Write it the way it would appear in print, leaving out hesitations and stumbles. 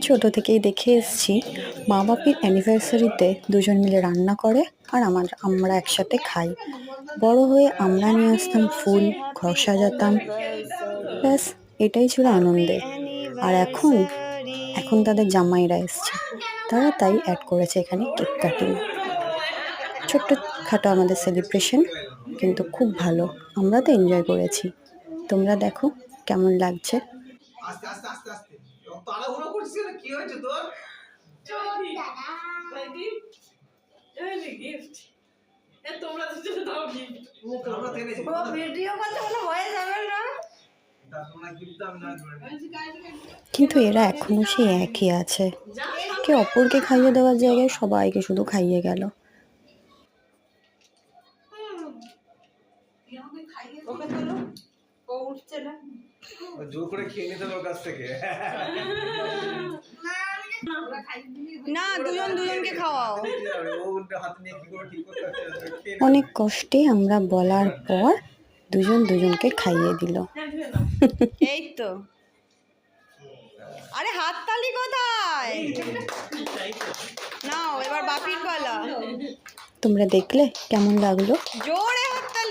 ছোট থেকেই দেখে এসেছি মা বাপির অ্যানিভার্সারিতে দুজন মিলে রান্না করে আর আমরা একসাথে খাই। বড় হয়ে আমরা নিয়ে আসতাম ফুল, ঘর সাজাতাম, ব্যাস এটাই ছিল আনন্দের। আর এখন এখন তাদের জামাইরা এসছে, তারা তাই অ্যাড করেছে এখানে কেক কাটিং। ছোট্ট খাটো আমাদের সেলিব্রেশন, কিন্তু খুব ভালো, আমরা তো এনজয় করেছি। তোমরা দেখো কেমন লাগছে। আস্তে আস্তে আস্তে আস্তে তাড়াহুড়ো করছিস না, কি হয়েছে তোর? গিফট এ তোমরা দুজন দাও গিফট। আমরা এনেছি ও ভিডিও করতে বলে হয়ে যাবে না। তোমরা গিফট দাও না। কিন্তু এরা এখনো সেই একই আছে, কে অপরকে খাইয়ে দেওয়ার জায়গায় সবাইকে শুধু খাইয়ে গেল। ওকে তোলো, ও উঠছে না। ও জোর করে খেয়ে নিতে হবে ওর কাছ থেকে। না, দুজন দুজনকে খাওয়াও। ও উল্টো হাত নিয়ে কি করে ঠিক করতে হচ্ছে। অনেক কষ্টে আমরা বলার পর দুজন দুজনকে খাইয়ে দিল। এই তো। আরে হাততালি কোথায়? নাও এবার বাপির পালা। তোমরা দেখলে কেমন লাগলো? জোরে হাততালি।